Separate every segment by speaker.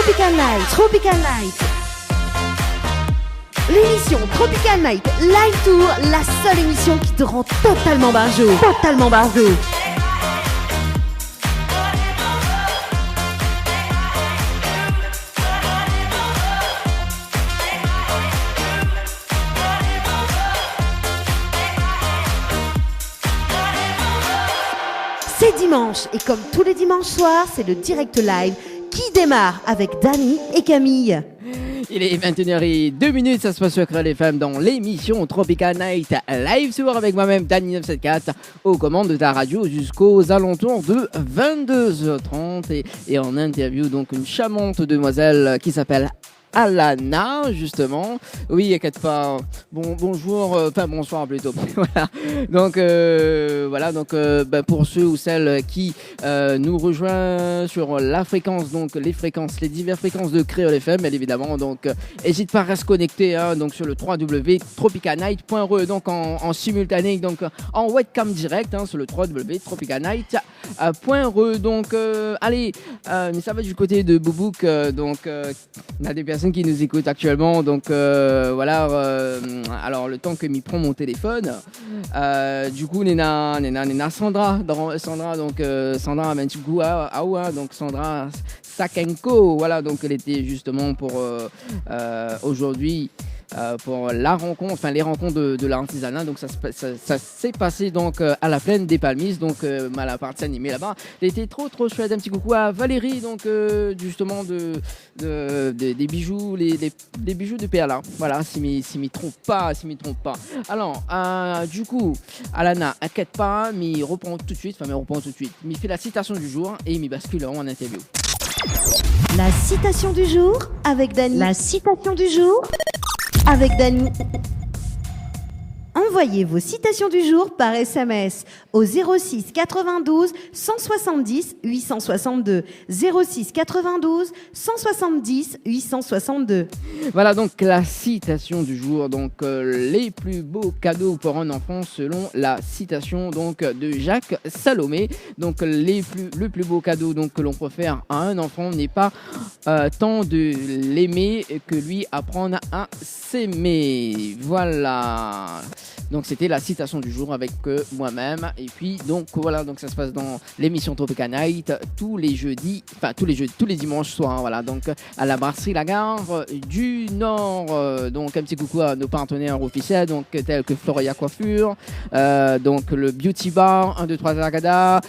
Speaker 1: Tropical Night, Tropical Night. L'émission Tropical Night Live Tour, la seule émission qui te rend totalement barjot. Totalement barjot. C'est dimanche et comme tous les dimanches soirs, c'est le direct live qui démarre avec Dani et Camille.
Speaker 2: Il est 21h02, ça se passe sur Créole FM dans l'émission Tropical Night Live Tour avec moi-même Dani 974 aux commandes de ta radio jusqu'aux alentours de 22h30 et en interview donc une charmante demoiselle qui s'appelle Alana, justement. Oui, inquiète pas. Bonjour, enfin bonsoir plutôt. Voilà. Donc, pour ceux ou celles qui nous rejoignent sur la fréquence, donc les diverses fréquences de Créole FM, bien évidemment. Donc, n'hésite pas à rester connecté, hein, donc sur le www.tropicalnight.re, donc en simultané, donc en webcam direct, hein, sur le www.tropicalnight.re. Donc, allez, ça va du côté de Boubouk, donc on a des personnes qui nous écoutent actuellement, donc alors le temps que m'y prend mon téléphone, du coup Nena Sandra, donc Sandra Menchugua, donc Sandra Sakenko, voilà, donc elle était justement pour aujourd'hui pour les rencontres de l'artisanat. Donc ça s'est passé donc à la plaine des Palmises, donc à la partie animée là-bas. Elle était trop chouette. Un petit coucou à Valérie, donc justement des bijoux, les bijoux de Perla. Voilà, si m'y trompe pas. Alors du coup, Alana, inquiète pas, m'y reprend tout de suite. M'y fait la citation du jour et m'y bascule en interview.
Speaker 1: La citation du jour avec Dani. La citation du jour avec Dani. Envoyez vos citations du jour par SMS au 06 92 170 862. 06 92 170 862.
Speaker 2: Voilà donc la citation du jour. Donc les plus beaux cadeaux pour un enfant selon la citation donc de Jacques Salomé. Donc le plus beau cadeau donc que l'on peut faire à un enfant n'est pas tant de l'aimer que lui apprendre à s'aimer. Voilà. Donc c'était la citation du jour avec moi-même. Et puis donc voilà, donc ça se passe dans l'émission Tropical Night tous les dimanches soirs, hein, voilà, donc à la brasserie La Gare du Nord. Donc un petit coucou à nos partenaires officiels, donc tels que Floria Coiffure, donc le Beauty Bar 1, 2, 3 Agada,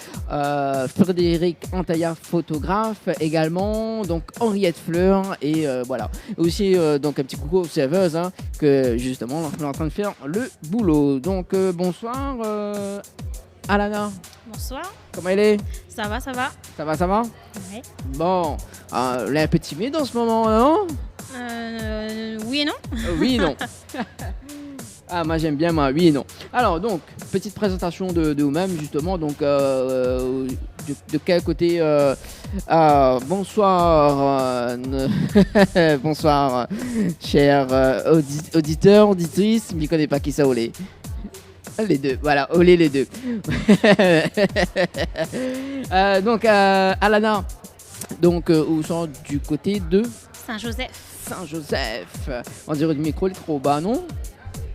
Speaker 2: Frédéric Antaya photographe également, donc Henriette Fleur et voilà. Aussi donc un petit coucau aux serveuses, hein, que justement on est en train de faire le boulot. Donc bonsoir Alana.
Speaker 3: Bonsoir.
Speaker 2: Comment elle est?
Speaker 3: Ça va.
Speaker 2: Ça va?
Speaker 3: Ouais.
Speaker 2: Bon, elle est un peu timide en ce moment, non?
Speaker 3: Oui et non.
Speaker 2: Oui et non. Ah, moi j'aime bien, oui et non. Alors donc, petite présentation de vous-même justement, donc de quel côté bonsoir bonsoir chers auditeurs, auditrices, je ne connais pas qui ça olé. Les deux, voilà, olé les deux. Donc Alana, donc où sont du côté de Saint-Joseph. On dirait le micro est trop bas, non?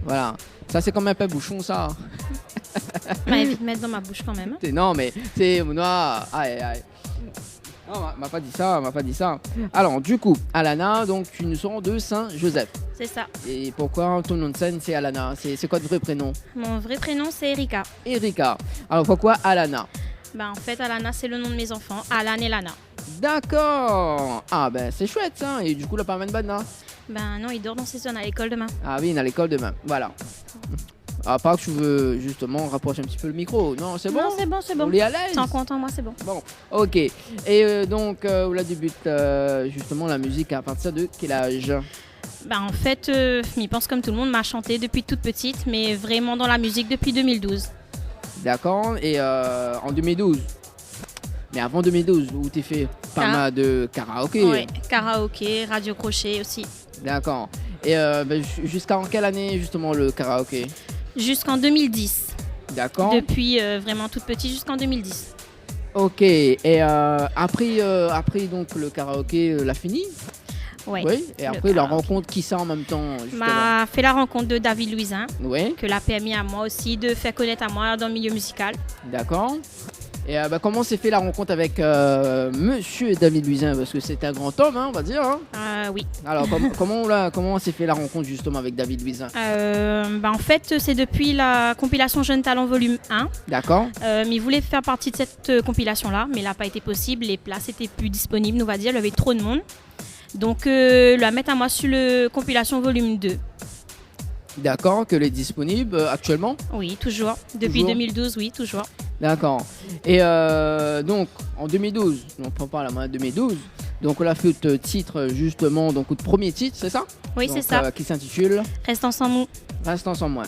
Speaker 2: Voilà, ça c'est comme un peu bouchon ça.
Speaker 3: M'avais vite mettre dans ma bouche quand même.
Speaker 2: Non mais c'est noir. Aïe. Non, m'a pas dit ça. Alors du coup, Alana, donc une sorte de Saint-Joseph.
Speaker 3: C'est ça.
Speaker 2: Et pourquoi ton nom de scène c'est Alana? C'est quoi ton vrai prénom?
Speaker 3: Mon vrai prénom c'est Erika.
Speaker 2: Alors pourquoi Alana?
Speaker 3: En fait Alana c'est le nom de mes enfants, Alan et Lana.
Speaker 2: D'accord. Ah c'est chouette ça. Et du coup là pas mal de bonne là.
Speaker 3: Non, il dort dans ses zones à l'école demain.
Speaker 2: Ah oui, il est à l'école demain. Voilà. À part que tu veux justement rapprocher un petit peu le micro. Non, c'est bon.
Speaker 3: Non, c'est bon.
Speaker 2: On est à l'aise.
Speaker 3: Tant content, moi, c'est bon.
Speaker 2: Bon, ok. Et donc, où la débute justement la musique à partir de quel âge?
Speaker 3: En fait, je pense comme tout le monde, m'a chanté depuis toute petite, mais vraiment dans la musique depuis 2012.
Speaker 2: D'accord. Et en 2012? Mais avant 2012, où t'es fait pas mal de karaoké?
Speaker 3: Oui, karaoké, radio crochet aussi.
Speaker 2: D'accord. Et jusqu'à quelle année justement le karaoké?
Speaker 3: Jusqu'en 2010.
Speaker 2: D'accord.
Speaker 3: Depuis vraiment toute petite jusqu'en 2010.
Speaker 2: Ok, et après donc le karaoké l'a fini.
Speaker 3: Ouais.
Speaker 2: Oui, et
Speaker 3: Le
Speaker 2: après la
Speaker 3: karaoké.
Speaker 2: rencontre qui ça en même temps justement.
Speaker 3: M'a fait la rencontre de David Louisin,
Speaker 2: Oui,
Speaker 3: que l'a permis à moi aussi de faire connaître à moi dans le milieu musical.
Speaker 2: d'accord. Et comment s'est fait la rencontre avec Monsieur David Luisin, parce que c'est un grand homme, hein, on va dire. Hein.
Speaker 3: Oui.
Speaker 2: Alors comment s'est fait la rencontre justement avec David Luisin?
Speaker 3: En fait, c'est depuis la compilation Jeunes Talents Volume 1.
Speaker 2: D'accord,
Speaker 3: Mais il voulait faire partie de cette compilation-là, mais il n'a pas été possible. Les places étaient plus disponibles, on va dire. Il y avait trop de monde. Donc, le mettre à moi sur le compilation Volume 2.
Speaker 2: d'accord, que est disponible actuellement.
Speaker 3: Oui, toujours. Depuis
Speaker 2: Toujours.
Speaker 3: 2012, oui, toujours.
Speaker 2: D'accord. Et donc en 2012, on prend pas la main 2012. Donc on a fait le titre justement, donc le premier titre, c'est ça?
Speaker 3: Oui,
Speaker 2: Donc,
Speaker 3: c'est ça.
Speaker 2: qui s'intitule
Speaker 3: Reste ensemble.
Speaker 2: Reste ensemble moi.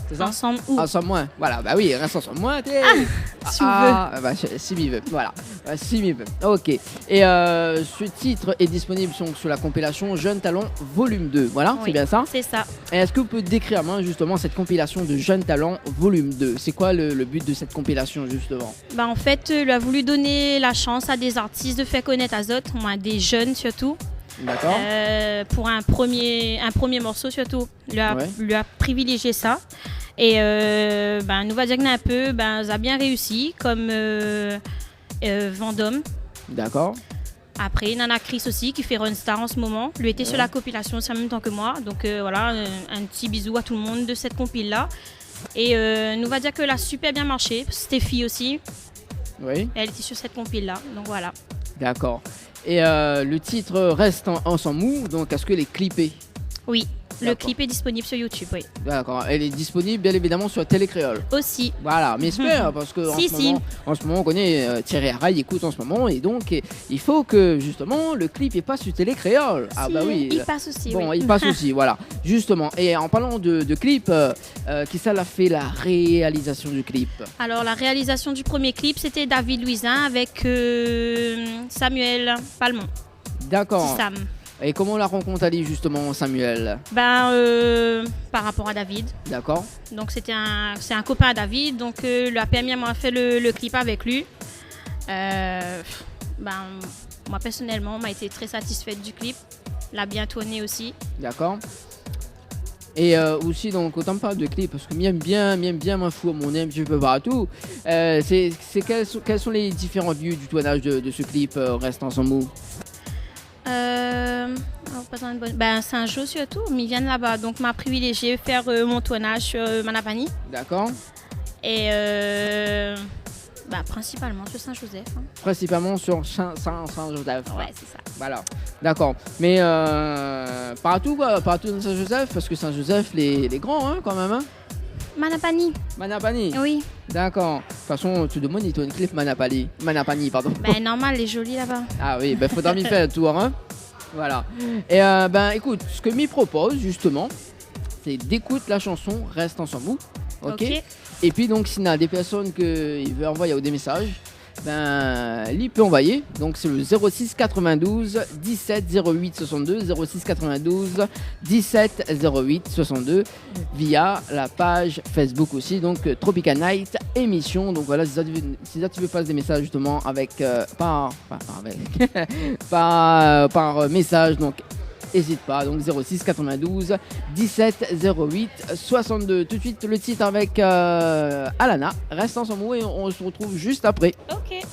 Speaker 2: C'est ça?
Speaker 3: Ensemble où
Speaker 2: Ensemble moi. Voilà, bah oui, reste ensemble moi.
Speaker 3: si vous voulez.
Speaker 2: Bah, si m'y veut. Voilà. Si m'y veut. Ok. Et ce titre est disponible sur la compilation Jeunes Talents Volume 2. Voilà,
Speaker 3: Oui.
Speaker 2: c'est bien ça?
Speaker 3: C'est ça.
Speaker 2: Et est-ce que vous pouvez décrire justement cette compilation de Jeunes Talents Volume 2? C'est quoi le but de cette compilation justement?
Speaker 3: En fait, il a voulu donner la chance à des artistes de faire connaître Azot, à des jeunes surtout,
Speaker 2: D'accord.
Speaker 3: pour un premier morceau surtout.
Speaker 2: Ouais.
Speaker 3: Lui a privilégié ça. Et nous va dire que un peu, ça a bien réussi, comme Vendôme.
Speaker 2: D'accord.
Speaker 3: Après, Nana Chris aussi, qui fait Runstar en ce moment. Lui était sur la compilation aussi en même temps que moi. Donc voilà, un petit bisou à tout le monde de cette compile-là. Et nous va dire que l'a super bien marché. Stéphie aussi,
Speaker 2: Oui.
Speaker 3: elle était sur cette compile-là. Donc voilà.
Speaker 2: D'accord. Et le titre reste en son mou, donc est-ce qu'elle est clippée?
Speaker 3: Oui, le
Speaker 2: D'accord.
Speaker 3: clip est disponible sur YouTube, oui.
Speaker 2: D'accord. Elle est disponible bien évidemment sur Télécréole.
Speaker 3: Aussi.
Speaker 2: Voilà, mais j'espère parce que
Speaker 3: Si.
Speaker 2: en ce moment on connaît Thierry Arrail écoute en ce moment et donc il faut que justement le clip il passe sur Télécréole. Ah
Speaker 3: Si,
Speaker 2: bah oui.
Speaker 3: il passe aussi,
Speaker 2: Bon,
Speaker 3: oui.
Speaker 2: il passe aussi, voilà. Justement. Et en parlant de clip, qui ça l'a fait la réalisation du clip?
Speaker 3: Alors, la réalisation du premier clip, c'était David Louisin avec Samuel Palmont.
Speaker 2: D'accord.
Speaker 3: Petit Sam.
Speaker 2: Et comment la rencontre allait justement Samuel?
Speaker 3: Par rapport à David.
Speaker 2: D'accord.
Speaker 3: Donc, c'est un copain à David. Donc, lui a permis à moi de faire le clip avec lui. Moi, personnellement, m'a été très satisfaite du clip. L'a bien tourné aussi.
Speaker 2: D'accord. Et aussi, donc, autant parler de clip, parce que m'aime bien m'en fou, mon aime, je peux partout. Quels sont les différents lieux du tournage de ce clip Reste ensemble mou?
Speaker 3: Saint-Jean surtout, mais ils viennent là-bas. Donc, m'a privilégié faire mon tournage sur Manapani.
Speaker 2: D'accord.
Speaker 3: Et principalement sur Saint-Joseph. Hein.
Speaker 2: Principalement sur Saint-Joseph.
Speaker 3: Ouais, c'est ça.
Speaker 2: Voilà. D'accord. Mais partout, quoi, partout dans Saint-Joseph, parce que Saint-Joseph, les grands, hein, quand même. Hein.
Speaker 3: Manapani.
Speaker 2: Manapani.
Speaker 3: Oui.
Speaker 2: D'accord. De toute façon, tu demandes, il tourne clip Manapani, pardon.
Speaker 3: Normal, les jolis là-bas.
Speaker 2: Ah oui, faudra m'y faire un tour, hein. Voilà. Et écoute, ce que m'y propose justement, c'est d'écouter la chanson Reste ensemble mou. Ok. Et puis donc, s'il y a des personnes qui veulent envoyer des messages, il peut envoyer. Donc c'est le 06 92 17 08 62 06 92 17 08 62 via la page Facebook aussi. Donc Tropical Night émission. Donc voilà, si ça tu veux passer des messages justement avec par message. Donc n'hésite pas, donc 06 92 17 08 62. Tout de suite le titre avec Alana. Reste ensemble et on se retrouve juste après.
Speaker 3: Ok.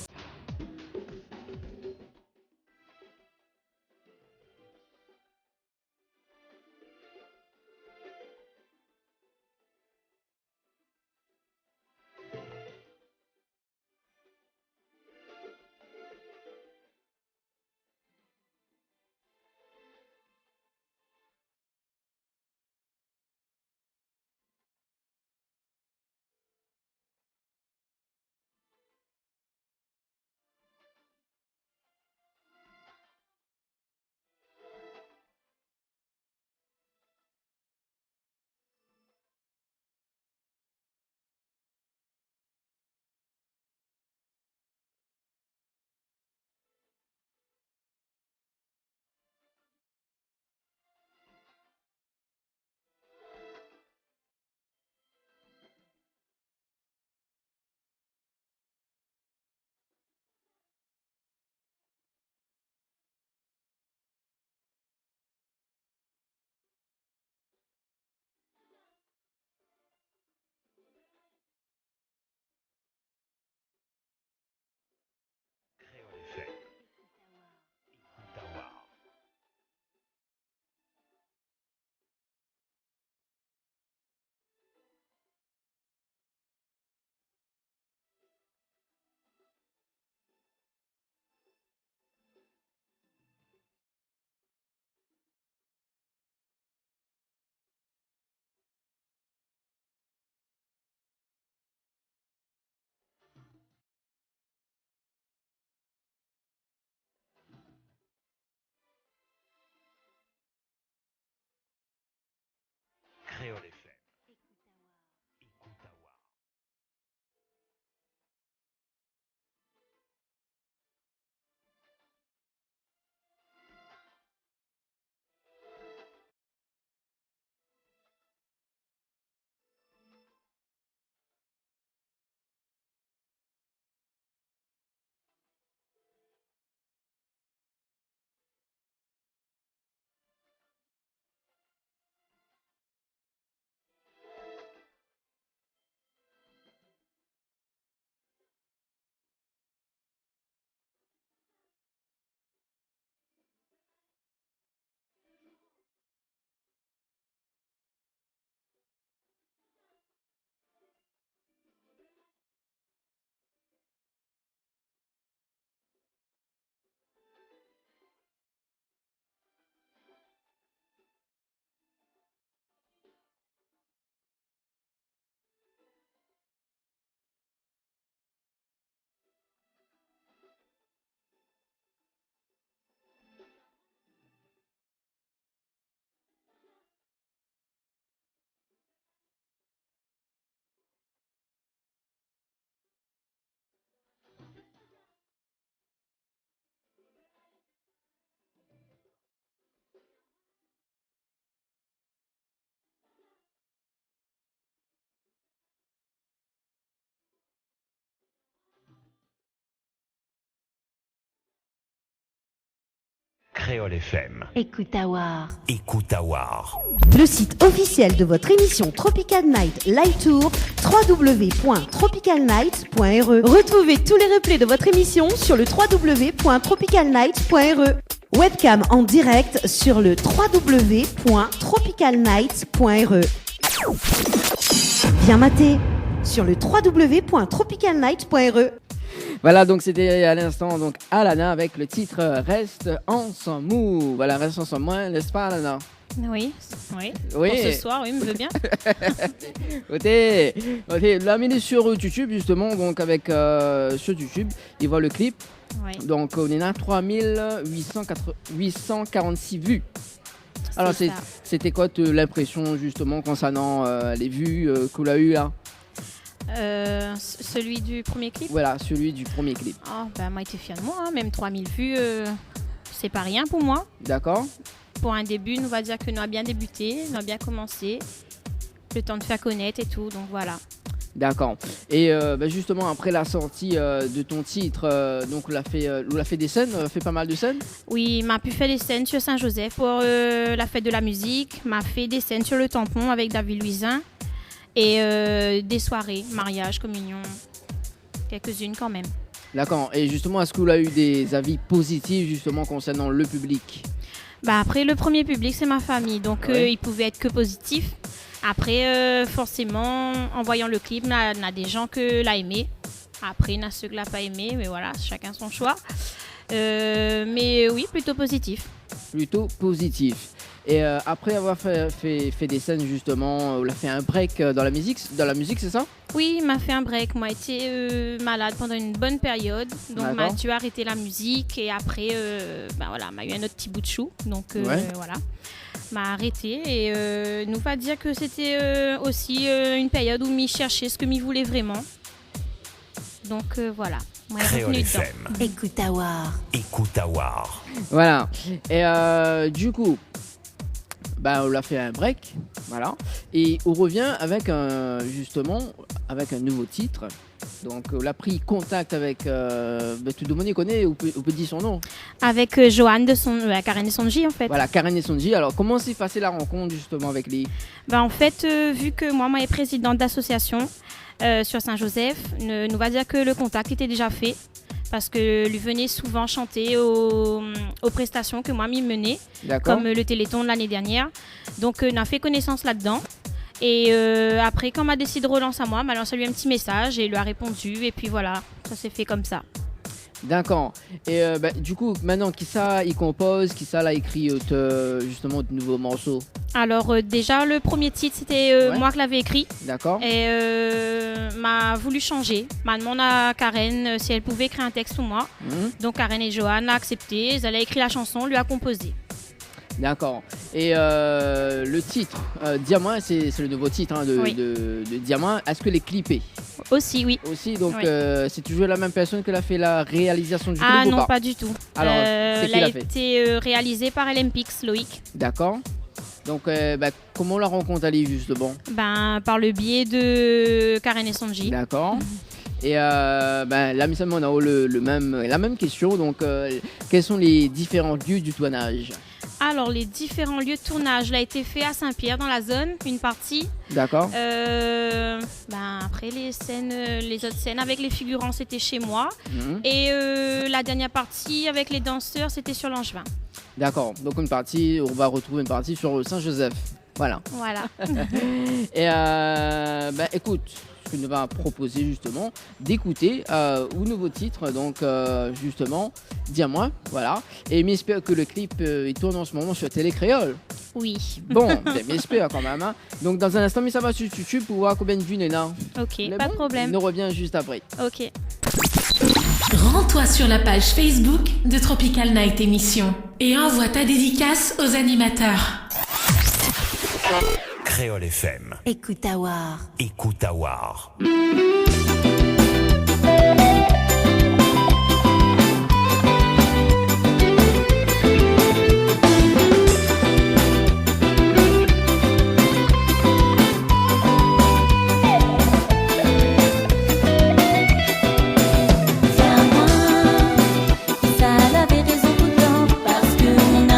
Speaker 4: Créole FM.
Speaker 5: Écoute Awar.
Speaker 4: Écoute Awar.
Speaker 1: Le site officiel de votre émission Tropical Night Live Tour, www.tropicalnight.re. Retrouvez tous les replays de votre émission sur le www.tropicalnight.re. Webcam en direct sur le www.tropicalnight.re. Bien maté sur le www.tropicalnight.re.
Speaker 2: Voilà, donc c'était à l'instant donc Alana avec le titre Reste ensemble. Voilà, reste ensemble, moi, n'est-ce pas, Alana?
Speaker 3: Oui.
Speaker 2: Oui.
Speaker 3: Pour ce soir, oui, me veut bien.
Speaker 2: Ok, la mis sur YouTube justement, donc avec sur YouTube, il voit le clip.
Speaker 3: Oui.
Speaker 2: Donc on est à 3846 vues. Alors
Speaker 3: C'est ça.
Speaker 2: c'était quoi l'impression justement concernant les vues qu'on a eu là?
Speaker 3: Celui du premier clip.
Speaker 2: Voilà, celui du premier clip.
Speaker 3: Oh, bah, moi, j'étais fière de moi. Hein. Même 3000 vues, c'est pas rien pour moi.
Speaker 2: D'accord.
Speaker 3: Pour un début, on va dire que nous avons bien débuté, nous avons bien commencé. Le temps de faire connaître et tout, donc voilà.
Speaker 2: D'accord. Et justement, après la sortie de ton titre, donc on a fait des scènes, fait pas mal de scènes.
Speaker 3: Oui, m'a pu faire des scènes sur Saint-Joseph pour la fête de la musique. M'a fait des scènes sur le tampon avec David Luisin. Et des soirées, mariage, communion, quelques-unes quand même.
Speaker 2: D'accord. Et justement, est-ce que vous avez eu des avis positifs justement concernant le public?
Speaker 3: Bah après, le premier public, c'est ma famille, donc
Speaker 2: Ouais.
Speaker 3: il pouvait être que positif. Après, forcément, en voyant le clip, il y a des gens que l'a aimé. Après, il y en a ceux qui l'ont pas aimé, mais voilà, chacun son choix. Mais oui, plutôt positif.
Speaker 2: Plutôt positif. Et après avoir fait des scènes justement, on a fait un break dans la musique, c'est ça?
Speaker 3: Oui, il m'a fait un break. Moi, j'étais malade pendant une bonne période. Donc, m'a
Speaker 2: D'accord.
Speaker 3: dû arrêter la musique. Et après, voilà, m'a eu un autre petit bout de chou. Donc,
Speaker 2: Ouais.
Speaker 3: voilà, m'a arrêté. Et nous va dire que c'était aussi une période où m'y cherchait ce que m'y voulait vraiment. Donc, voilà. Moi,
Speaker 4: Créole
Speaker 3: revenu dedans.
Speaker 4: FM.
Speaker 5: Écoute Awar.
Speaker 4: Écoute Awar.
Speaker 2: Voilà. Et du coup, on a fait un break, voilà. Et on revient avec justement avec un nouveau titre. Donc on a pris contact avec tout le monde y connaît, on peut dire son nom.
Speaker 3: Avec Joanne de Karen et Sonji, en fait.
Speaker 2: Voilà, Karen et Sonji. Alors comment s'est passée la rencontre justement avec les...
Speaker 3: En fait, vu que moi est présidente d'association sur Saint-Joseph, nous va dire que le contact était déjà fait. Parce que lui venait souvent chanter aux prestations que moi m'y menais,
Speaker 2: D'accord.
Speaker 3: comme le Téléthon de l'année dernière. Donc, on a fait connaissance là-dedans. Et après, quand on m'a décidé de relancer à moi, m'a lancé lui un petit message et il lui a répondu. Et puis voilà, ça s'est fait comme ça.
Speaker 2: D'accord. Et du coup, maintenant, qui ça il compose, qui ça l'a écrit justement de nouveaux morceaux?
Speaker 3: Alors déjà, le premier titre, c'était
Speaker 2: Ouais.
Speaker 3: moi qui l'avais écrit.
Speaker 2: D'accord.
Speaker 3: Et m'a voulu changer. M'a demandé à Karen si elle pouvait écrire un texte pour moi.
Speaker 2: Mhm.
Speaker 3: Donc Karen et Joanne ont accepté. Ils allaient écrire la chanson, lui a composé.
Speaker 2: D'accord. Et le titre, Diamant, c'est le nouveau titre hein,
Speaker 3: Oui.
Speaker 2: de Diamant. Est-ce que les clippés
Speaker 3: Aussi, oui.
Speaker 2: aussi? Donc
Speaker 3: Oui.
Speaker 2: c'est toujours la même personne qui a fait la réalisation du clip
Speaker 3: Ah
Speaker 2: ou
Speaker 3: non,
Speaker 2: pas?
Speaker 3: pas du tout.
Speaker 2: Alors, c'est qui
Speaker 3: elle a
Speaker 2: l'a fait?
Speaker 3: été réalisée par LMPix, Loïc.
Speaker 2: D'accord. Donc comment la rencontre allait justement?
Speaker 3: Par le biais de Karen et Sonji.
Speaker 2: D'accord. Et là, Miss Amon, on a la même question. Donc, quels sont les différents lieux du tournage?
Speaker 3: Alors, les différents lieux de tournage, l'a été fait à Saint-Pierre, dans la zone, une partie.
Speaker 2: D'accord.
Speaker 3: Après, les autres scènes avec les figurants, c'était chez moi.
Speaker 2: Mhm.
Speaker 3: Et la dernière partie avec les danseurs, c'était sur Langevin.
Speaker 2: D'accord. Donc, on va retrouver une partie sur Saint-Joseph. Voilà.
Speaker 3: Voilà.
Speaker 2: Et écoute, ce que nous va proposer justement d'écouter au nouveau titre, donc justement, Dis-moi, voilà. Et j'espère que le clip il tourne en ce moment sur Télé Créole.
Speaker 3: Oui.
Speaker 2: Bon, j'espère quand même. Hein. Donc dans un instant, mais ça va sur YouTube pour voir combien de vues Néna.
Speaker 3: Ok,
Speaker 2: Mais
Speaker 3: pas
Speaker 2: bon,
Speaker 3: de problème.
Speaker 2: On revient juste après.
Speaker 3: Ok.
Speaker 6: Rends-toi sur la page Facebook de Tropical Night Émission et envoie ta dédicace aux animateurs.
Speaker 4: Créole FM.
Speaker 5: Écoute Awar.
Speaker 4: Écoute Awar.
Speaker 7: Ça l'avait raison pourtant, parce que mon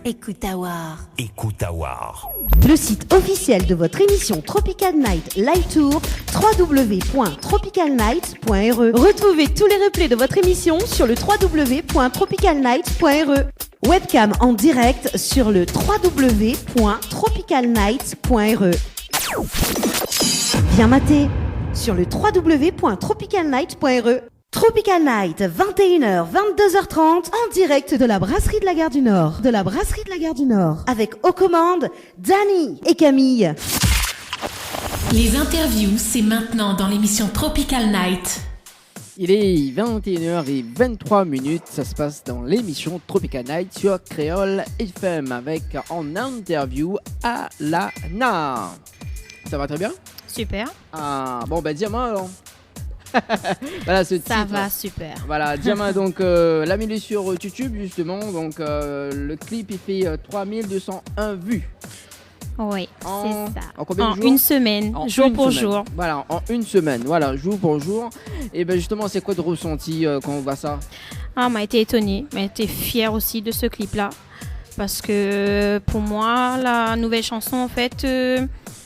Speaker 5: Écoutawar.
Speaker 4: Écoutawar.
Speaker 1: Le site officiel de votre émission Tropical Night Live Tour, www.tropicalnight.re. Retrouvez tous les replays de votre émission sur le www.tropicalnight.re. Webcam en direct sur le www.tropicalnight.re. Bien maté sur le www.tropicalnight.re. Tropical Night, 21h, 22h30, en direct de la brasserie de la Gare du Nord. Avec aux commandes, Dani et Camille.
Speaker 6: Les interviews, c'est maintenant dans l'émission Tropical Night.
Speaker 2: Il est 21h23, ça se passe dans l'émission Tropical Night sur Créole FM avec en interview Alana. Ça va très bien?
Speaker 3: Super.
Speaker 2: Ah, bon, bah dis-moi alors. Voilà ce titre.
Speaker 3: Ça va super.
Speaker 2: Voilà, Diama donc l'a mis sur YouTube justement, donc le clip il fait 3201 vues.
Speaker 3: Oui, c'est ça.
Speaker 2: En combien de jours?
Speaker 3: Une semaine, jour pour jour.
Speaker 2: Voilà, en une semaine, voilà, jour pour jour. Et ben justement, c'est quoi de ressenti quand on voit ça?
Speaker 3: Ah, m'a été étonnée, m'a été fière aussi de ce clip-là. Parce que pour moi, la nouvelle chanson, en fait,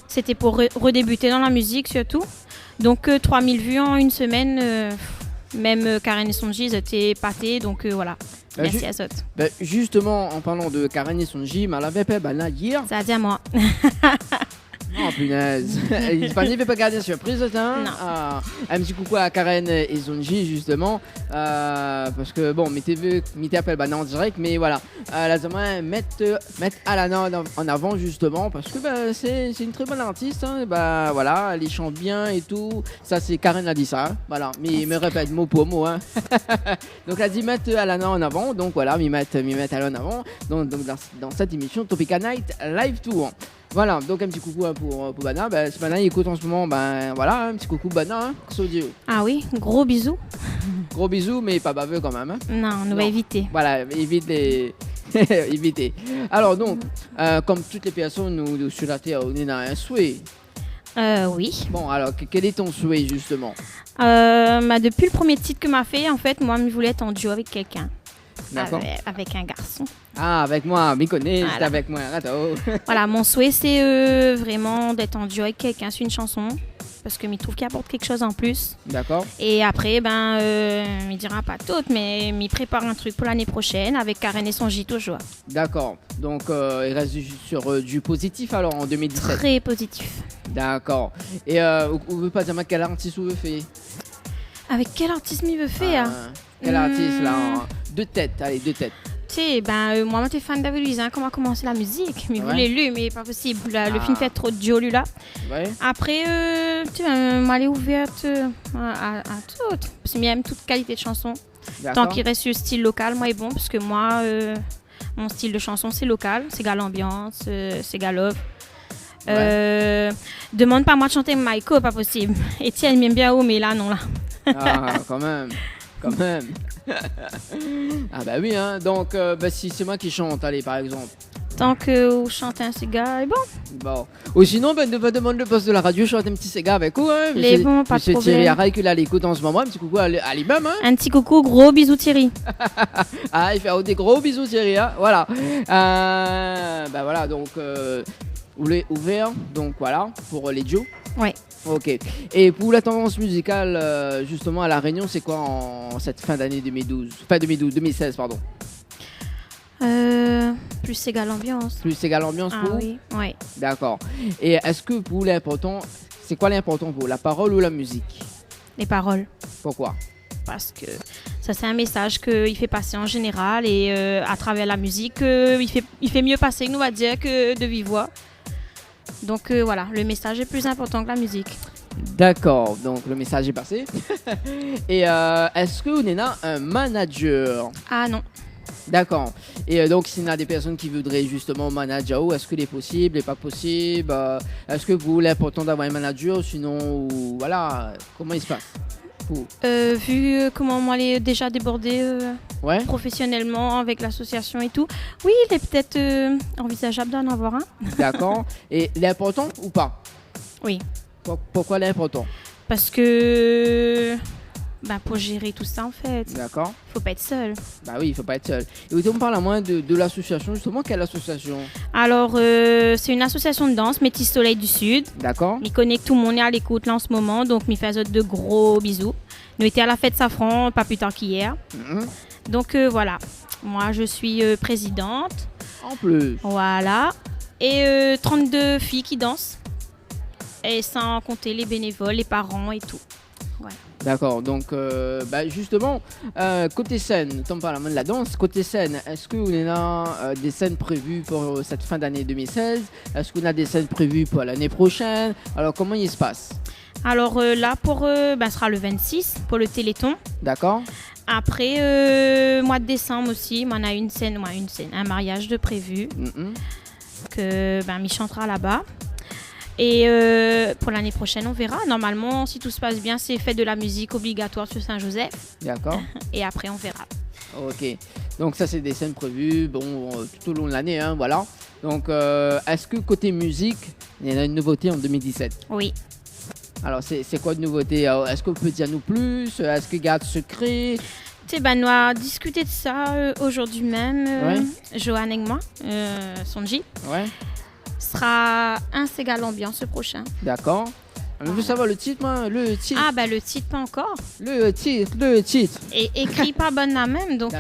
Speaker 3: c'était pour redébuter dans la musique surtout. Donc 3000 vues en une semaine, même Karen et Sonji, ils étaient pâtés, donc voilà. Merci à Sot.
Speaker 2: Justement, en parlant de Karen et Sonji, elle avait fait là hier.
Speaker 3: Ça a dit à moi.
Speaker 2: Oh punaise. Il ne pas garder surprise, hein.
Speaker 3: Non.
Speaker 2: Un petit coucou à Karen et Sonji justement, parce que bon, mettez appel en direct, mais voilà, la Zama mettre Alana en avant justement, parce que c'est une très bonne artiste, hein. Voilà, elle chante bien et tout. Ça c'est Karen a dit ça, hein. Voilà, mais il me répète mot pour mot, hein. Donc elle a dit mettre Alana en avant, donc voilà, m'y mettre Alana en avant, donc dans cette émission Tropical Night Live Tour. Voilà, donc un petit coucou pour Bana. Si Bana il écoute en ce moment, voilà, un petit coucou Bana, hein,
Speaker 3: Ah oui, gros bisous.
Speaker 2: Gros bisous, mais pas baveux quand même. Hein.
Speaker 3: Non, on va éviter.
Speaker 2: Voilà, évite les... éviter. Alors donc, comme toutes les personnes nous sur la Terre, on a un souhait.
Speaker 3: Oui.
Speaker 2: Bon, alors, quel est ton souhait justement?
Speaker 3: Depuis le premier titre que m'a fait, en fait, moi, je voulais être en duo avec quelqu'un.
Speaker 2: D'accord.
Speaker 3: Avec un garçon.
Speaker 2: Ah, avec moi, m'y connais,
Speaker 3: Voilà.
Speaker 2: c'est avec moi. Attends.
Speaker 3: Voilà, mon souhait, c'est vraiment d'être en duo avec quelqu'un sur une chanson. Parce que je trouve qu'il apporte quelque chose en plus.
Speaker 2: D'accord.
Speaker 3: Et après, il dira pas tout, mais il prépare un truc pour l'année prochaine avec Karen et Sonji toujours.
Speaker 2: D'accord. Donc, il reste sur du positif alors en 2017.
Speaker 3: Très positif.
Speaker 2: D'accord. Et vous veut pas dire quel artiste vous veut faire?
Speaker 3: Avec quel artiste il veut faire?
Speaker 2: Quel artiste là? Deux têtes, allez, deux têtes.
Speaker 3: Tu sais, moi, j'étais fan d'David Luiz, quand on a commencé la musique. Mais
Speaker 2: Ouais.
Speaker 3: voulait lui, mais pas possible. Le film fait trop de duo, lui, là.
Speaker 2: Ouais.
Speaker 3: Après, elle est ouverte à tout. Parce que j'aime toute qualité de chanson. Tant
Speaker 2: D'accord.
Speaker 3: qu'il reste sur le style local, moi, est bon. Parce que moi, mon style de chanson, c'est local. C'est gal ambiance, c'est galop. Demande pas moi de chanter Maïko, pas possible. Etienne m'aime bien haut, mais là, non, là.
Speaker 2: Ah, quand même. Ah bah oui, hein. Donc, si c'est moi qui chante, allez, par exemple.
Speaker 3: Tant que vous chantez un cigare, est bon.
Speaker 2: Bon. Ou sinon, ne pas demander le poste de la radio, chante un petit Sega avec vous, hein.
Speaker 3: Les bons, pas de
Speaker 2: Monsieur
Speaker 3: problème.
Speaker 2: Thierry Array, qui l'a l'écoute en ce moment, un petit coucou à l'imam, hein.
Speaker 3: Un petit coucou, gros bisous Thierry.
Speaker 2: Ah, il fait des gros bisous, Thierry, hein. Voilà. Voilà, donc, vous l'avez ouvert, donc voilà, pour les duos.
Speaker 3: Ouais.
Speaker 2: Ok. Et pour la tendance musicale, justement, à La Réunion, c'est quoi en cette fin d'année 2016, pardon.
Speaker 3: Plus c'est gal ambiance.
Speaker 2: Plus égal ambiance
Speaker 3: Ah
Speaker 2: pour vous?
Speaker 3: oui, ouais.
Speaker 2: D'accord. Et est-ce que pour l'important, c'est quoi l'important pour vous, la parole ou la musique?
Speaker 3: Les paroles.
Speaker 2: Pourquoi?
Speaker 3: Parce que ça, c'est un message qu'il fait passer en général et à travers la musique, il fait mieux passer, nous, on va dire, que de vive voix. Donc voilà, le message est plus important que la musique.
Speaker 2: D'accord, donc le message est passé. Et est-ce que vous avez un manager?
Speaker 3: Ah non.
Speaker 2: D'accord. Et donc, s'il y a des personnes qui voudraient justement manager, est-ce que c'est possible, n'est pas possible? Est-ce que vous, l'important d'avoir un manager, sinon, voilà, comment il se passe?
Speaker 3: Vu comment moi, elle est déjà débordée
Speaker 2: Ouais.
Speaker 3: professionnellement avec l'association et tout, oui, il est peut-être envisageable d'en avoir un.
Speaker 2: D'accord. Et l'important ou pas?
Speaker 3: Oui.
Speaker 2: Pourquoi l'important?
Speaker 3: Parce que pour gérer tout ça en fait.
Speaker 2: D'accord.
Speaker 3: Faut pas être seul.
Speaker 2: Bah oui, il faut pas être seul. Et on parle à moins de l'association, justement. Quelle association?
Speaker 3: Alors, c'est une association de danse, Métis Soleil du Sud.
Speaker 2: D'accord.
Speaker 3: Il connaît que tout le monde est à l'écoute là en ce moment, donc il fait de gros bisous. Nous étions à la fête Safran, pas plus tard qu'hier.
Speaker 2: Mhm.
Speaker 3: Donc voilà, moi je suis présidente.
Speaker 2: En plus.
Speaker 3: Voilà. Et 32 filles qui dansent. Et sans compter les bénévoles, les parents et tout. Voilà.
Speaker 2: D'accord, donc justement, côté scène, on parle de la danse, côté scène, est-ce qu'on a des scènes prévues pour cette fin d'année 2016? Est-ce qu'on a des scènes prévues pour l'année prochaine? Alors comment il se passe?
Speaker 3: Alors là, ce sera le 26 pour le Téléthon.
Speaker 2: D'accord.
Speaker 3: Après, mois de décembre aussi, on a un mariage de prévu que m'y chantera là-bas. Et pour l'année prochaine, on verra. Normalement, si tout se passe bien, c'est fête de la musique obligatoire sur Saint-Joseph.
Speaker 2: D'accord.
Speaker 3: Et après, on verra.
Speaker 2: Ok. Donc ça, c'est des scènes prévues tout au long de l'année, hein, voilà. Donc, est-ce que côté musique, il y en a une nouveauté en 2017?
Speaker 3: Oui.
Speaker 2: Alors, c'est quoi de nouveauté? Est-ce qu'on peut dire nous plus? Est-ce que garde secret?
Speaker 3: Nous avons discuté de ça aujourd'hui même, Johan et moi, Sonji.
Speaker 2: Ouais.
Speaker 3: Sera un Ségal Ambiance prochain.
Speaker 2: D'accord. Je veux savoir le titre, moi. Le titre.
Speaker 3: Ah, le titre, pas encore.
Speaker 2: Le titre.
Speaker 3: Et écrit par bonne la même, donc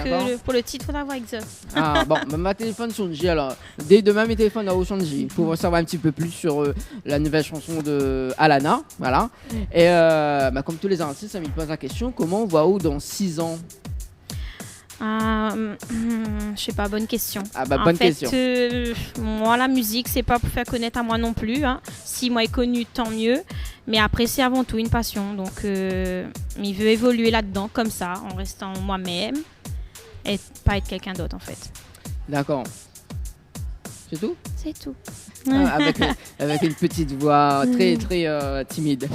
Speaker 3: pour le titre, il faudra voir exact.
Speaker 2: Ah, bon, ma téléphone Sonji, alors. Dès demain, mes téléphones au Sonji pour savoir un petit peu plus sur la nouvelle chanson de Alana. Voilà. Et comme tous les artistes, ça me pose la question, comment on voit où dans 6 ans?
Speaker 3: Je sais pas, bonne question.
Speaker 2: Bonne question.
Speaker 3: Moi, la musique, c'est pas pour faire connaître à moi non plus. Hein. Si moi est connu, tant mieux. Mais après, c'est avant tout une passion. Donc, il veut évoluer là-dedans, comme ça, en restant moi-même et pas être quelqu'un d'autre, en fait.
Speaker 2: D'accord. C'est tout?
Speaker 3: C'est tout.
Speaker 2: Avec une petite voix très très timide.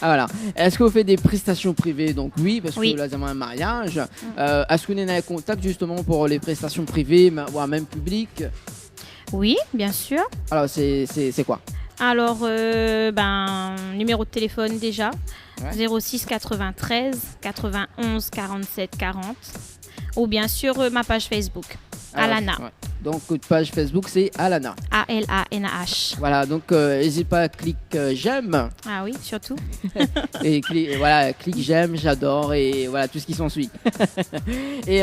Speaker 2: Voilà. Est-ce que vous faites des prestations privées? Donc oui, parce que là, nous avons un mariage. Est-ce qu'on est en contact justement pour les prestations privées, voire même publiques?
Speaker 3: Oui, bien sûr.
Speaker 2: Alors c'est quoi?
Speaker 3: Alors, numéro de téléphone déjà. 06 93 91 47 40. Ou bien sur ma page Facebook. Alana.
Speaker 2: Ouais. Donc, page Facebook, c'est Alana.
Speaker 3: A-L-A-N-A-H.
Speaker 2: Voilà, donc n'hésite pas à cliquer j'aime.
Speaker 3: Ah oui, surtout.
Speaker 2: Et clique j'aime, j'adore et voilà tout ce qui s'ensuit. Et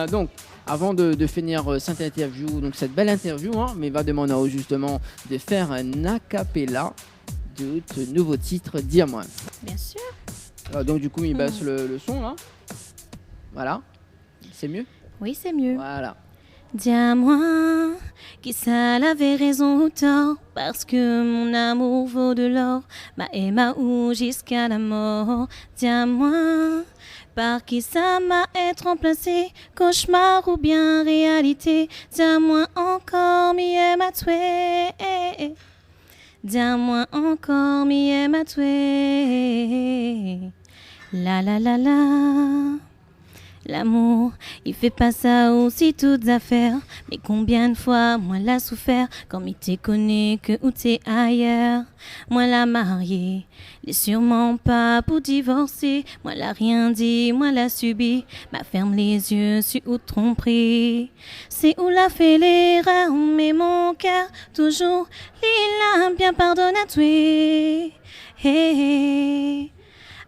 Speaker 2: donc, avant de finir cette interview, donc cette belle interview, mais va demander justement de faire un acapella de ce nouveau titre, Dis-moi.
Speaker 3: Bien sûr.
Speaker 2: Donc du coup, il baisse le son là. Voilà. C'est mieux?
Speaker 3: Oui, c'est mieux.
Speaker 2: Voilà.
Speaker 3: Dis-moi qui ça avait raison ou tort, parce que mon amour vaut de l'or, et ma ou jusqu'à la mort. Dis-moi par qui ça m'a être remplacé, cauchemar ou bien réalité. Dis-moi encore mi aime à tuer. Dis-moi encore mi aime à tuer. La la la la. L'amour, il fait pas ça aussi toutes affaires. Mais combien de fois moi l'a souffert, quand il t'est connu que ou t'es ailleurs. Moi l'a marié, il est sûrement pas pour divorcer. Moi l'a rien dit, moi l'a subi. Ferme les yeux sur ou tromperie. C'est où l'a fait l'erreur, mais mon cœur toujours il a bien pardonné à toi. Hey, hey.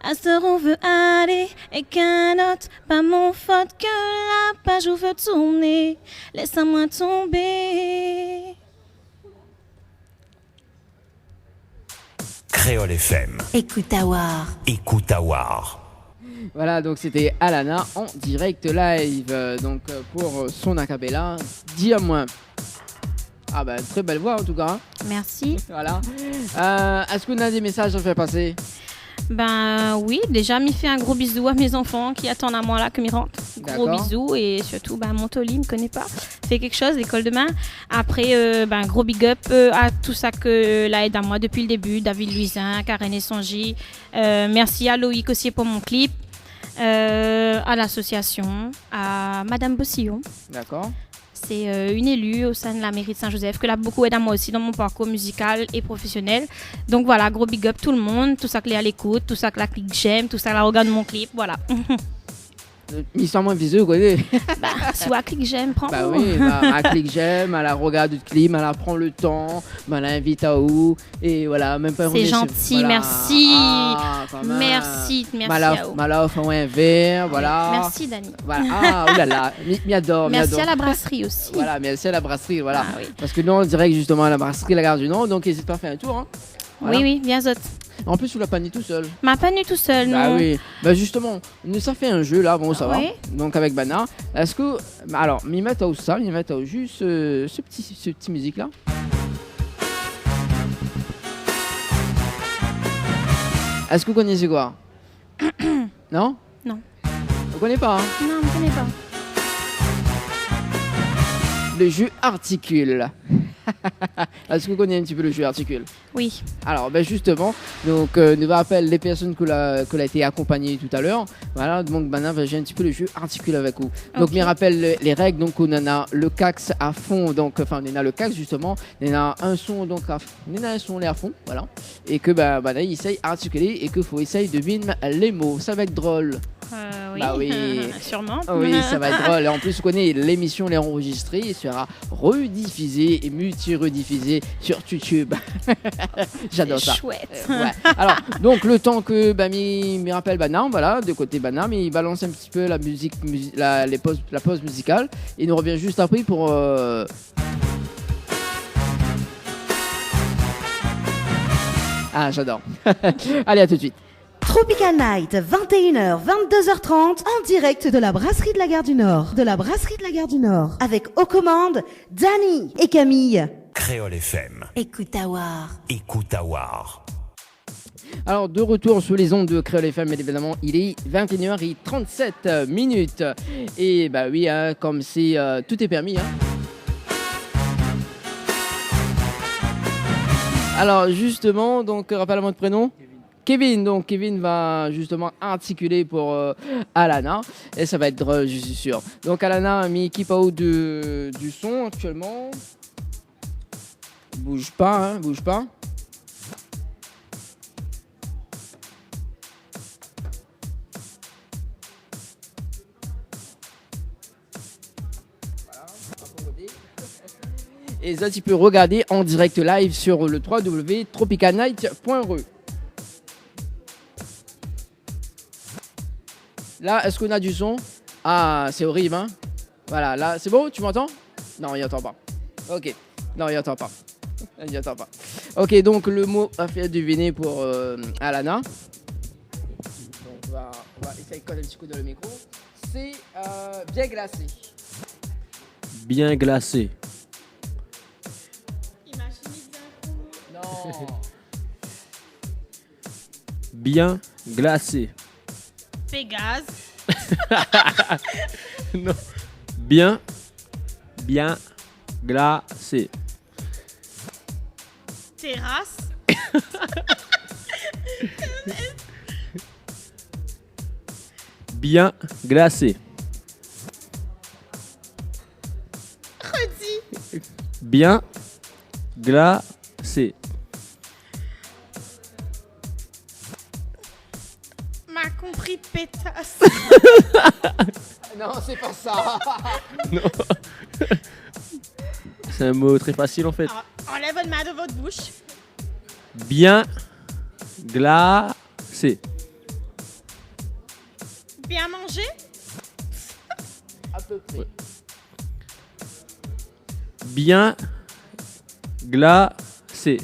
Speaker 3: À ce où veut aller et qu'un autre, pas mon faute que la page où veut tourner. Laisse-moi tomber.
Speaker 4: Créole FM.
Speaker 5: Écoute Awar.
Speaker 4: Écoute Awar.
Speaker 2: Voilà, donc c'était Alana en direct live, donc pour son acapella, Dis-moi. Ah très belle voix en tout cas.
Speaker 3: Merci.
Speaker 2: Voilà. Est-ce qu'on a des messages à faire passer?
Speaker 3: Oui, déjà m'y fait un gros bisou à mes enfants qui attendent à moi là que m'y rentre. Gros bisou et surtout Montoli me connaît pas. Fait quelque chose, l'école demain. Après gros big up à tout ça que là aide à moi depuis le début, David Luisin, Karen et Sonji. Merci à Loïc aussi pour mon clip. À l'association, à Madame Bossillon.
Speaker 2: D'accord.
Speaker 3: C'est une élue au sein de la mairie de Saint-Joseph que l'a beaucoup aidé à moi aussi dans mon parcours musical et professionnel. Donc voilà, gros big up tout le monde, tout ça que l'est à l'écoute, tout ça que la clique j'aime, tout ça que la regarde mon clip, voilà.
Speaker 2: Histoire moins viseux, quoi.
Speaker 3: Bah, si la clique j'aime, prends.
Speaker 2: Bah oui, elle clique j'aime, elle regarde le clip, elle prend le temps, elle invite à où, et voilà, même pas.
Speaker 3: C'est gentil, merci.
Speaker 2: Quand même.
Speaker 3: Merci à vous.
Speaker 2: Mala offre un verre, voilà.
Speaker 3: Merci Dani.
Speaker 2: Voilà. Ah, oulala, m'y adore.
Speaker 3: Merci à la brasserie aussi.
Speaker 2: Voilà, merci à la brasserie, voilà.
Speaker 3: Ah, oui.
Speaker 2: Parce que nous, on dirait que justement à la brasserie La Gare du Nord, donc n'hésite pas à faire un tour. Hein. Voilà.
Speaker 3: Oui, bien zot.
Speaker 2: En plus, tu l'as pas ni tout seul.
Speaker 3: M'a pas nu tout seul, non.
Speaker 2: Ah oui. Bah justement, nous ça fait un jeu là, bon ça va.
Speaker 3: Oui.
Speaker 2: Donc avec Bana, est-ce que alors, m'y mettre au ça, m'y mettre au juste ce petit musique là. Est-ce que vous connaissez quoi? Non?
Speaker 3: Non.
Speaker 2: Vous connaissez pas hein?
Speaker 3: Non, je ne connais pas.
Speaker 2: Le jeu articule. Est-ce que vous connaissez un petit peu le jeu articule?
Speaker 3: Oui.
Speaker 2: Alors, ben justement, donc nous rappelle les personnes que l'a été accompagnées tout à l'heure. Voilà, donc maintenant, j'ai un petit peu le jeu articule avec vous. Donc, me rappelle les règles. Donc, on en a le cax à fond. Donc, enfin, on a le cax justement. On a un son donc on a un son à fond, voilà. Et que là, il essaye d'articuler et qu'il faut essayer de deviner les mots. Ça va être drôle.
Speaker 3: Oui.
Speaker 2: Bah oui.
Speaker 3: Sûrement.
Speaker 2: Oui, ça va être drôle. Et en plus, vous connaissez l'émission, elle est enregistrée et sera rediffusée et multi-rediffusée sur YouTube. J'adore ça.
Speaker 3: Chouette.
Speaker 2: Ouais. Alors, donc le temps que me rappelle Bana, voilà, de côté Bana, mais il balance un petit peu la musique, la pause musicale. Et il nous revient juste après pour. Ah, j'adore. Allez, à tout de suite.
Speaker 1: Tropical Night, 21h, 22h30, en direct de la brasserie de la Gare du Nord. De la brasserie de la Gare du Nord. Avec aux commandes, Dani et Camille.
Speaker 4: Créole FM.
Speaker 5: Écoute Awar.
Speaker 4: Écoute Awar.
Speaker 2: Alors, de retour sur les ondes de Créole FM, évidemment, il est 21h37 minutes. Et bah oui, hein, comme c'est tout est permis. Hein. Alors, justement, donc, rappelle-moi votre prénom. Kevin, donc Kevin va justement articuler pour Alana et ça va être drôle, je suis sûr. Donc Alana a mis keep out du son actuellement. Bouge pas, hein, bouge pas. Et ça, tu peux regarder en direct live sur le www.tropicalnight.re. Là, est-ce qu'on a du son? Ah, c'est horrible, hein? Voilà, là, c'est bon? Tu m'entends? Non, il n'entend pas. Ok. Non, il n'entend pas. Il n'entend pas. Ok, donc le mot à faire deviner pour Alana. Donc, on va essayer de coller un petit coup dans le micro. C'est bien glacé.
Speaker 7: Bien glacé.
Speaker 2: Non.
Speaker 7: Bien glacé.
Speaker 3: Pégase.
Speaker 7: Non. Bien glacé.
Speaker 3: Terrasse.
Speaker 7: Bien glacé.
Speaker 3: Redis.
Speaker 7: Bien glacé.
Speaker 3: M'a compris, pétasse.
Speaker 2: Non, c'est pas ça.
Speaker 7: Non. C'est un mot très facile en fait.
Speaker 3: Alors, enlève votre main de votre bouche.
Speaker 7: Bien glacé.
Speaker 3: Bien manger.
Speaker 2: À peu près.
Speaker 7: Bien glacé.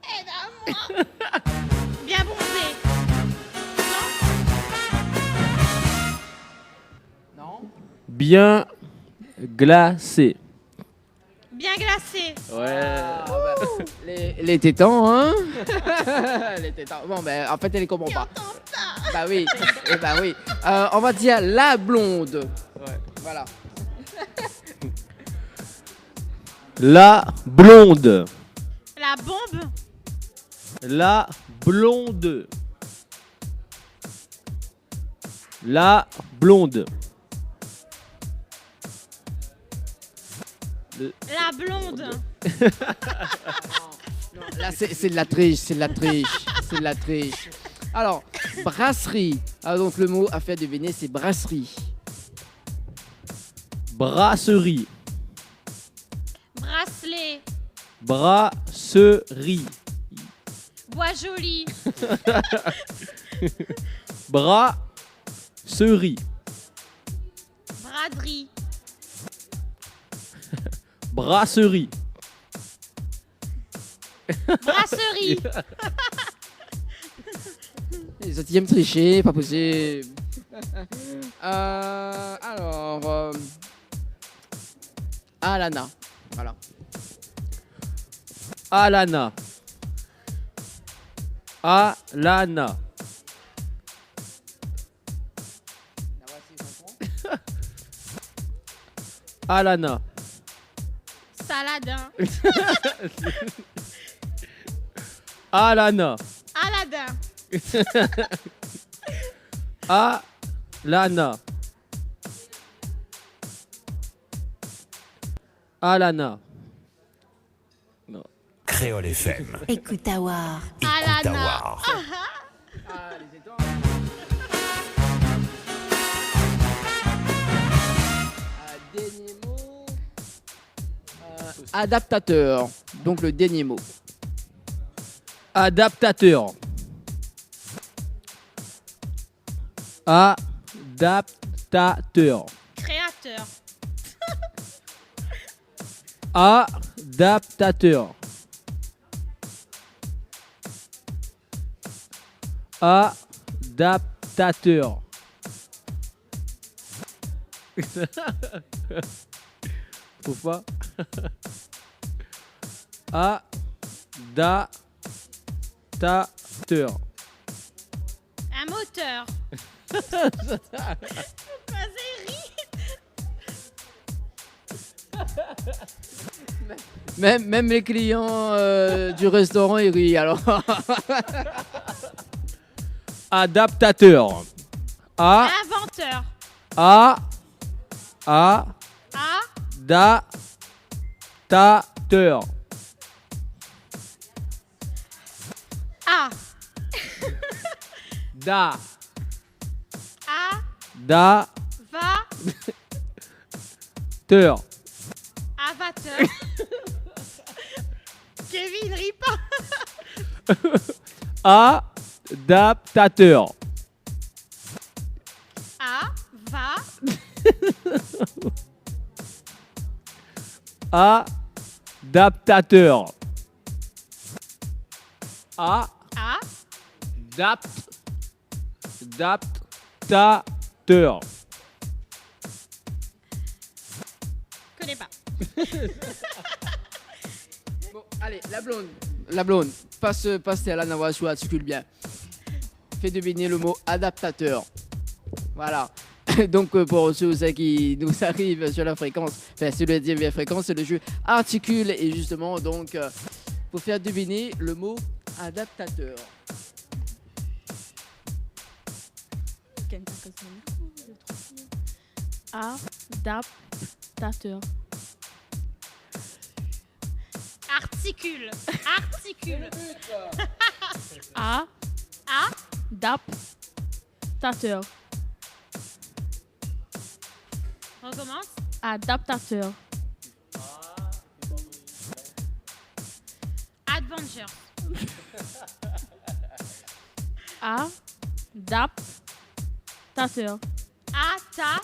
Speaker 3: Aide-moi. Bien bronzé.
Speaker 2: Non.
Speaker 7: Bien glacé.
Speaker 3: Bien glacé.
Speaker 7: Ouais.
Speaker 2: Les tétans, hein. Les tétans. Bon, ben, en fait, elle les comprend pas. Bah oui. Eh bah oui. On va dire la blonde. Ouais. Voilà.
Speaker 7: La blonde.
Speaker 3: La bombe.
Speaker 7: La blonde. La blonde.
Speaker 3: La blonde.
Speaker 2: Non, là, c'est de la triche, c'est de la triche, c'est de la triche. Alors, brasserie. Ah, donc le mot à faire deviner, c'est brasserie.
Speaker 7: Brasserie.
Speaker 3: Bracelet.
Speaker 7: Brasserie.
Speaker 3: Bois joli.
Speaker 7: Brasserie.
Speaker 3: Braderie.
Speaker 7: Brasserie.
Speaker 3: Brasserie.
Speaker 2: Les autres, ils aiment tricher, pas possible. Alors, Alana. Voilà.
Speaker 7: Alana. Alana. Alana.
Speaker 3: Saladin.
Speaker 7: Alana.
Speaker 3: Aladin.
Speaker 7: Alana. Alana.
Speaker 4: Créole FM.
Speaker 5: Écoute avoir.
Speaker 4: Écoute avoir.
Speaker 2: Dernier mot. Adaptateur. Donc le dernier mot.
Speaker 7: Adaptateur. Adaptateur.
Speaker 3: Créateur.
Speaker 7: Adaptateur. Adaptateur. Trouve pas. Adaptateur.
Speaker 3: Un moteur. Vas-y, ris.
Speaker 2: Même les clients du restaurant, ils rient alors.
Speaker 7: Adaptateur.
Speaker 3: Inventeur.
Speaker 7: Adaptateur.
Speaker 3: A.
Speaker 7: Da.
Speaker 3: A.
Speaker 7: Da.
Speaker 3: Va.
Speaker 7: Teur.
Speaker 3: Avateur. Kevin, ris pas.
Speaker 7: Adaptateur.
Speaker 3: A. Va.
Speaker 7: Adaptateur.
Speaker 3: A.
Speaker 7: Adaptateur.
Speaker 3: Connais pas.
Speaker 2: Bon, allez, la blonde. La blonde. Passe à la Navasou, articule bien. Fais deviner le mot adaptateur. Voilà. Donc pour ceux qui nous arrivent sur la fréquence, enfin sur le deuxième fréquence, c'est le jeu articule et justement donc faut faire deviner le mot adaptateur.
Speaker 8: Adaptateur.
Speaker 3: Articule. Articule.
Speaker 8: Adaptateur.
Speaker 3: Recommence.
Speaker 8: Adaptateur.
Speaker 3: Adventure.
Speaker 8: Adaptateur.
Speaker 3: Ata.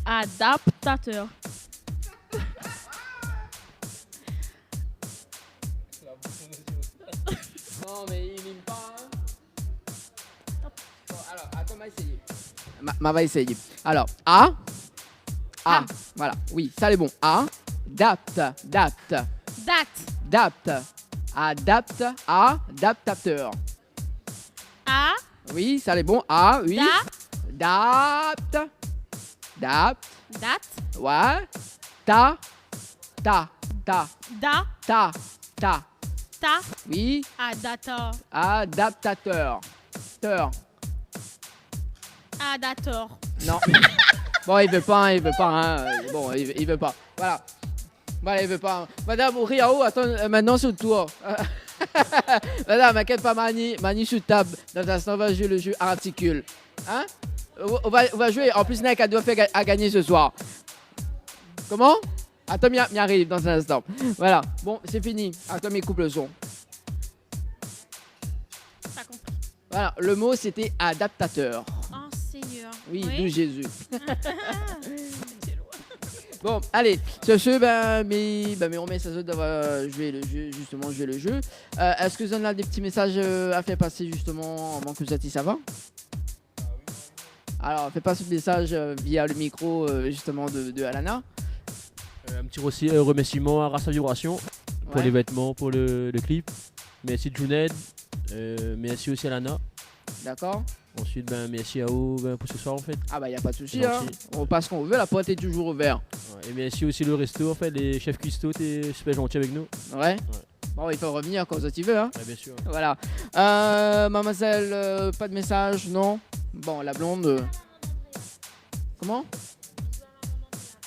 Speaker 8: Adaptateur.
Speaker 2: Non mais il mime pas. Bon, alors, attends, on va essayer. Ma va essayer. Alors, voilà. Oui, ça c'est bon. Adapte.
Speaker 3: Date.
Speaker 2: Adaptateur.
Speaker 3: A.
Speaker 2: Oui, ça c'est bon. Oui. Dapte.
Speaker 3: Date.
Speaker 2: Ouais. Ta.
Speaker 3: Da. Ta.
Speaker 2: Oui.
Speaker 3: Adata.
Speaker 2: Adaptateur.
Speaker 3: Adator.
Speaker 2: Non. Bon, il veut pas, hein. Bon, il veut pas. Voilà. Voilà, il veut pas. Madame Riao, attends, maintenant c'est le tour. Madame, inquiète pas, Mani sur table. Dans un instant, on va jouer le jeu articule. Hein? On va jouer. En plus, il y a un cadeau à gagner ce soir. Comment? Attends, il arrive dans un instant. Voilà. Bon, c'est fini. Attends, il coupe le son.
Speaker 3: T'as compris.
Speaker 2: Voilà. Le mot, c'était adaptateur.
Speaker 3: Oh, Seigneur.
Speaker 2: Oui, d'où Jésus. Bon, allez, sur ce, mais on met ça d'avoir joué le jeu, justement, jouer le jeu. Est-ce que vous en avez des petits messages à faire passer, justement, avant que vous êtes ça va? Alors, fais passer le message via le micro, justement, de Alana.
Speaker 7: Un petit remerciement à Rasta Vibration pour
Speaker 2: Ouais.
Speaker 7: les vêtements, pour le clip. Merci Juned, merci aussi à Lana.
Speaker 2: D'accord?
Speaker 7: Ensuite, merci à O pour ce soir en fait.
Speaker 2: Ah bah, il n'y a pas de souci,
Speaker 7: C'est
Speaker 2: hein.
Speaker 7: gentil.
Speaker 2: On passe quand on veut, la porte est toujours ouverte.
Speaker 7: Ouais, et merci aussi le resto en fait, les chefs cuistots, t'es super gentil avec nous.
Speaker 2: Ouais. Bon, il faut revenir quand tu veux, hein.
Speaker 7: Ouais, bien sûr.
Speaker 2: Voilà. Mademoiselle, pas de message, non? Bon, la blonde. Comment?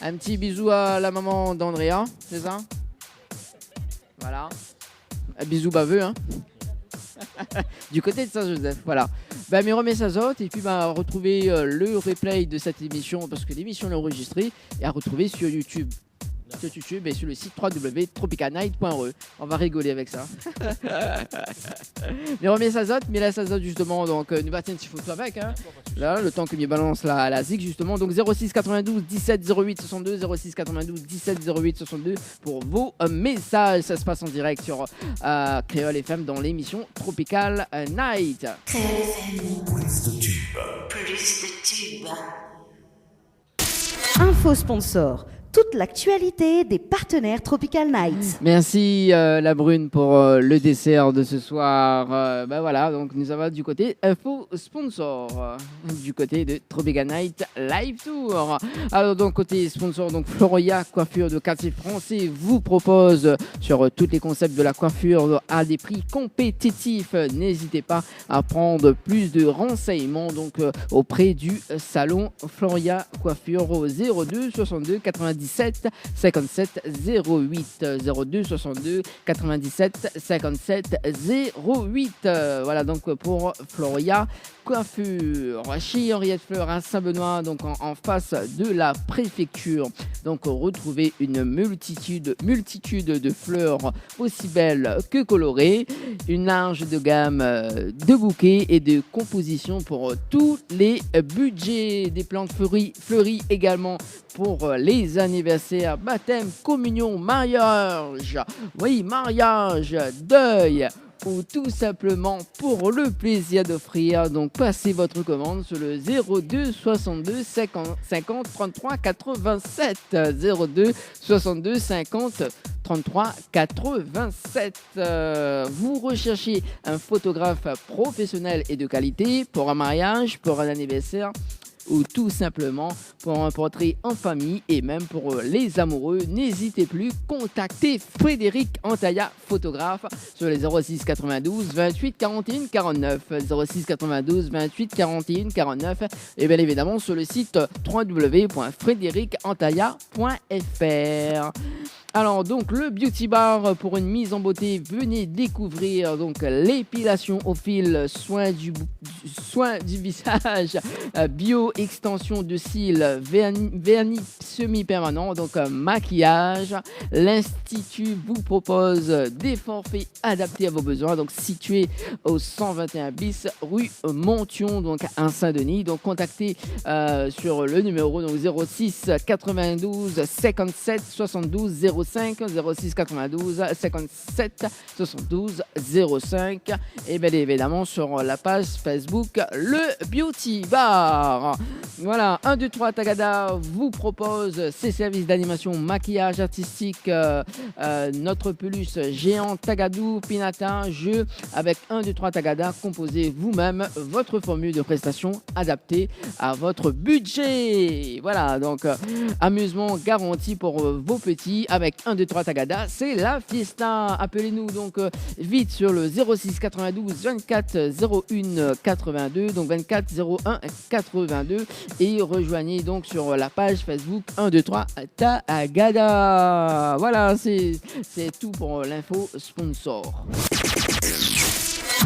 Speaker 2: Un petit bisou à la maman d'Andrea, c'est ça? Voilà. Un bisou baveux, hein. Du côté de Saint-Joseph, voilà. Mes remets autres et puis retrouver le replay de cette émission parce que l'émission est enregistrée et à retrouver sur YouTube. Sur YouTube et sur le site www.tropicalnight.re. On va rigoler avec ça. Mais remets Sazote, mais la Sazote justement, donc nous va tenir une petite photo avec. Hein. Là, le temps que je balance la zig justement. Donc 06 92 17 08 62, 06 92 17 08 62 pour vos messages. Ça se passe en direct sur Créole FM dans l'émission Tropical Night.
Speaker 5: Créole FM.
Speaker 4: Plus de tubes.
Speaker 5: Plus de tubes.
Speaker 1: Info sponsor. Toute l'actualité des partenaires Tropical Night.
Speaker 2: Merci la Brune pour le dessert de ce soir. Voilà, donc nous avons du côté info sponsor, du côté de Tropical Night Live Tour. Alors donc côté sponsor, donc Floria coiffure de quartier français vous propose sur tous les concepts de la coiffure à des prix compétitifs. N'hésitez pas à prendre plus de renseignements donc auprès du salon Floria coiffure au 02 62 97 57 08 02 62 97 57 08. Voilà donc pour Floria coiffure chez Henriette Fleur à Saint-Benoît, donc en face de la préfecture. Donc retrouvez une multitude de fleurs aussi belles que colorées, une large de gamme de bouquets et de compositions pour tous les budgets, des plantes fleuries également pour les anniversaires, baptême, communion, mariage, oui, mariage, deuil, ou tout simplement pour le plaisir d'offrir. Donc passez votre commande sur le 02 62 50 33 87 02 62 50 33 87. Vous recherchez un photographe professionnel et de qualité pour un mariage, pour un anniversaire ou tout simplement pour un portrait en famille et même pour les amoureux, n'hésitez plus, contactez Frédéric Antaya, photographe, sur les 06 92 28 41 49, 06 92 28 41 49 et bien évidemment sur le site www.frédéricantaya.fr. Alors donc le Beauty Bar pour une mise en beauté, venez découvrir donc l'épilation au fil, soin du visage, bio extension de cils, vernis semi-permanent, donc maquillage. L'Institut vous propose des forfaits adaptés à vos besoins, donc situé au 121 bis rue Montion, donc à Saint-Denis. Donc contactez sur le numéro donc 06 92 57 72 05 06 92 57 72 05 et bien évidemment sur la page Facebook le Beauty Bar. Voilà, 1, 2, 3 Tagada vous propose ses services d'animation, maquillage artistique, notre peluche géant Tagadou Pinata, jeu avec 1, 2, 3 Tagada, composez vous-même votre formule de prestation adaptée à votre budget. Voilà, donc amusement garanti pour vos petits avec avec 1, 2, 3 Tagada, c'est la fiesta. Appelez-nous donc vite sur le 06 92 24 01 82, donc 24 01 82, et rejoignez donc sur la page Facebook 1, 2, 3 Tagada. Voilà, c'est tout pour l'info sponsor.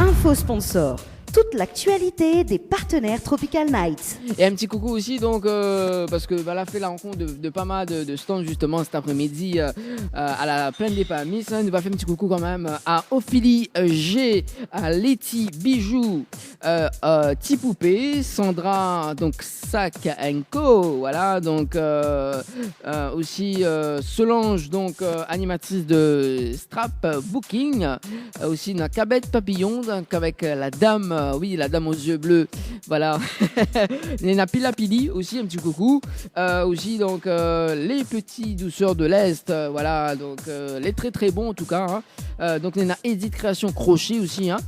Speaker 1: Info sponsor. Toute l'actualité des partenaires Tropical Night.
Speaker 2: Et un petit coucou aussi, donc, parce que là, fait la rencontre de pas mal de stands justement cet après-midi à la plaine des Palmis. On va faire un petit coucou quand même à Ophélie G, à Letty Bijoux, Tipoupé, Sandra, donc Sac Co, voilà, donc aussi Solange, donc animatrice de Strap Booking, aussi une Cabette Papillon, donc avec la dame. Oui, la dame aux yeux bleus, voilà. Néna Pilapili aussi, un petit coucou. Aussi, donc, les petits douceurs de l'Est, voilà, donc, les très très bons en tout cas. Hein. Donc, Néna Edith Création Crochet aussi, hein.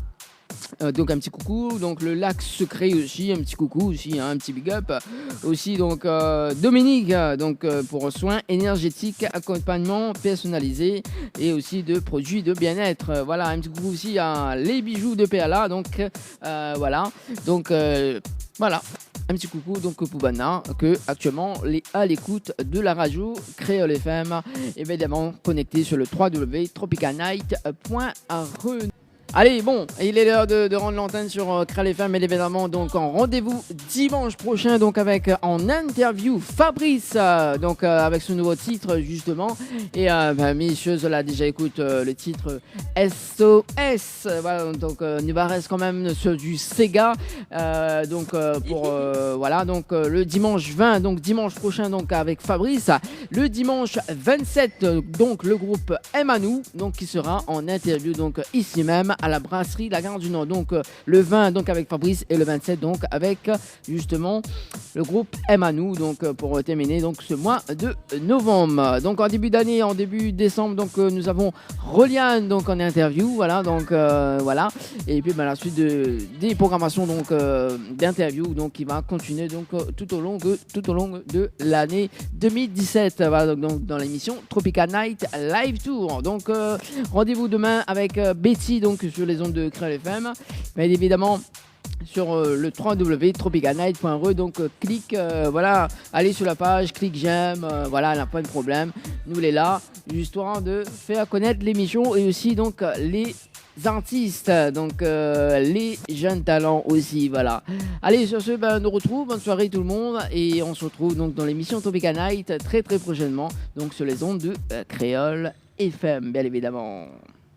Speaker 2: Donc un petit coucou, donc le lac secret aussi, un petit coucou aussi, hein, un petit big up aussi, donc Dominique, donc pour soins énergétiques, accompagnement personnalisé et aussi de produits de bien-être, voilà, un petit coucou aussi à les bijoux de PLA, donc voilà, donc voilà. Un petit coucou donc pour Bana, que actuellement à l'écoute de la radio Créole FM, évidemment connecté sur le www.tropicalnight.re. Allez, bon, il est l'heure de rendre l'antenne sur Créole FM, et évidemment, donc en rendez-vous dimanche prochain, donc avec en interview Fabrice, donc avec ce nouveau titre justement, et messieurs, là déjà écoute le titre SOS, voilà, donc il va rester quand même sur du Sega, donc pour voilà, donc le dimanche 20, donc dimanche prochain, donc avec Fabrice, le dimanche 27, donc le groupe Emanou, donc qui sera en interview donc ici même à la brasserie La Gare du Nord, donc le 20 donc avec Fabrice, et le 27 donc avec justement le groupe Emanou, donc pour terminer donc ce mois de novembre. Donc en début d'année, en début décembre, donc nous avons Reliane donc en interview, voilà, donc voilà, et puis la suite des programmations donc d'interview donc qui va continuer donc tout au long de l'année 2017, voilà, donc dans l'émission Tropical Night Live Tour. Donc rendez-vous demain avec Betty donc sur les ondes de Créole FM, mais évidemment sur le www.tropicalnight.re, donc clique, voilà, allez sur la page, clique j'aime, voilà, n'a pas de problème, nous les là, histoire de faire connaître l'émission et aussi donc les artistes, donc les jeunes talents aussi, voilà. Allez, sur ce, nous retrouve, bonne soirée tout le monde, et on se retrouve donc dans l'émission Tropical Night très très prochainement, donc sur les ondes de Créole FM, bien évidemment.